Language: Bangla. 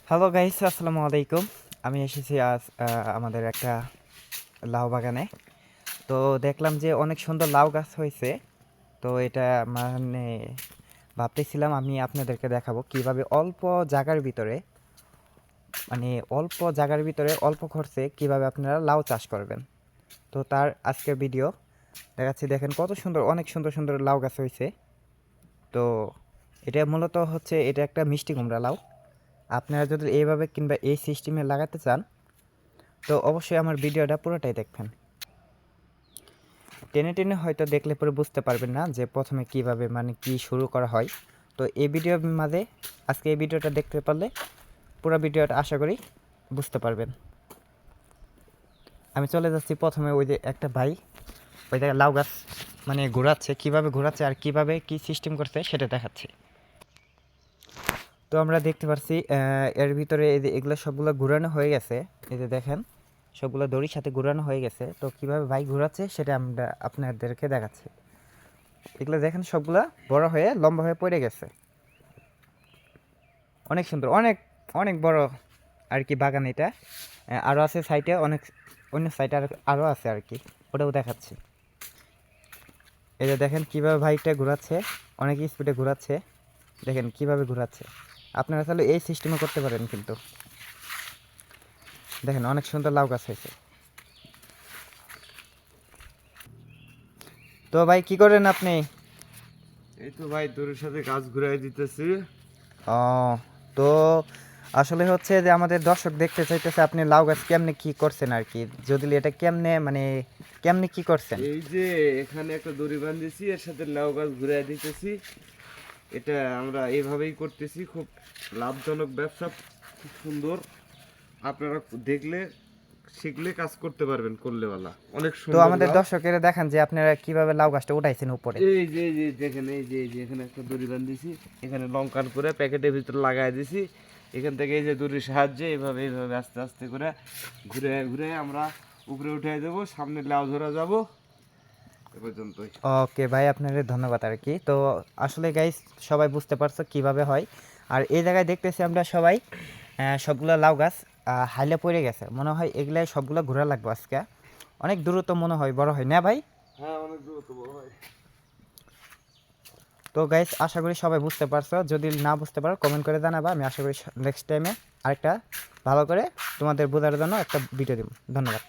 হ্যালো গাইস, আসসালামু আলাইকুম। আমি এসেছি আজ আমাদের একটা লাউ বাগানে। তো দেখলাম যে অনেক সুন্দর লাউ গাছ হয়েছে। তো এটা মানে ভাবতেছিলাম আমি আপনাদেরকে দেখাবো কিভাবে অল্প জায়গার ভিতরে অল্প খরচে কিভাবে আপনারা লাউ চাষ করবেন। তো তার আজকের ভিডিও দেখাচ্ছি। দেখেন কত সুন্দর, অনেক সুন্দর সুন্দর লাউ গাছ হয়েছে। তো এটা মূলত হচ্ছে এটা একটা মিষ্টি কুমড়া লাউ। আপনারা যদি এইভাবে কিংবা এই সিস্টেমে লাগাতে চান তো অবশ্যই আমার ভিডিওটা পুরোটাই দেখবেন। টেনে টেনে হয়তো দেখলে পরে বুঝতে পারবেন না যে প্রথমে কিভাবে কি শুরু করা হয়। তো এই ভিডিওর মাঝে আজকে এই ভিডিওটা দেখতে পারলে পুরো ভিডিওটা আশা করি বুঝতে পারবেন। আমি চলে যাচ্ছি প্রথমে ওই যে একটা ভাই ওই জায়গায় লাউ গাছ ঘোরাচ্ছে, কীভাবে ঘোরাচ্ছে আর কীভাবে কী সিস্টেম করছে সেটা দেখাচ্ছি। তো আমরা দেখতে পাচ্ছি এর ভিতরে এই যে এগুলো সবগুলো ঘুরানো হয়ে গেছে। এই যে দেখেন সবগুলো দড়ির সাথে ঘুরানো হয়ে গেছে। তো কিভাবে বাইক ঘোরাচ্ছে সেটা আমরা আপনাদেরকে দেখাচ্ছি। এগুলো দেখেন সবগুলা বড় হয়ে লম্বা হয়ে পড়ে গেছে। অনেক সুন্দর, অনেক অনেক বড় আর কি বাগান এটা। আরও আছে সাইডে, অনেক অন্য সাইডে আরও আছে আর কি, ওটাও দেখাচ্ছি। এই যে দেখেন কীভাবে বাইকটা ঘোরাচ্ছে, অনেক স্পিডে ঘোরাচ্ছে। দেখেন কীভাবে ঘোরাচ্ছে। আপনারা তাহলে এই সিস্টেমে করতে পারেন। কিন্তু দেখেন অনেক সুন্দর লাউ গাছ হয়েছে। তো ভাই কি করেন আপনি? এই তো ভাই তোর সাথে কাজ ঘুরাই দিতেছি। ও, তো আসলে হচ্ছে যে আমাদের দর্শক দেখতে চাইতেছে আপনি লাউ গাছ কেমনে কি করছেন আর কি, যদি এটা কেমনে কেমনে কি করছেন। এই যে এখানে একটা দড়ি বাঁধেছি, এর সাথে লাউ গাছ ঘুরাই দিতেছি। এটা আমরা এইভাবেই করতেছি, খুব লাভজনক ব্যবসা, খুব সুন্দর। আপনারা দেখলে শিখলে কাজ করতে পারবেন, করলেওয়ালা অনেক তো সুন্দর আমাদের লাউ। দর্শকেরা দেখান যে আপনারা কিভাবে লাউ গাছটা উঠাইছেন উপরে। এই যে দেখেন, এই যে এখানে একটা দড়ি বাঁধেছি, এখানে লঙ্কার করে প্যাকেটের ভিতরে লাগাই দিছি। এখান থেকে এই যে দড়ির সাহায্যে এইভাবে এইভাবে আস্তে আস্তে করে ঘুরে ঘুরে আমরা উপরে উঠাই দেবো, সামনে লাউ ধরা যাবো। এ পর্যন্তই। ওকে ভাই, আপনাদের ধন্যবাদ আর কি। তো আসলে গাইস সবাই বুঝতে পারছো কিভাবে হয়। আর এই জায়গায় দেখতেছি আমরা সবাই সবগুলো লাউ গাছ হাইলে পড়ে গেছে। মনে হয় এগুলাই সবগুলো ঘোরা লাগবে আজকে। অনেক দ্রুত মনে হয় বড় হয় না ভাই? হ্যাঁ, অনেক দ্রুত বড় হয়। তো গাইস আশা করি সবাই বুঝতে পারছো। যদি না বুঝতে পারো কমেন্ট করে জানাবা। আমি আশা করি নেক্সট টাইমে আরেকটা ভালো করে তোমাদের বোঝার জন্য একটা ভিডিও দেব। ধন্যবাদ।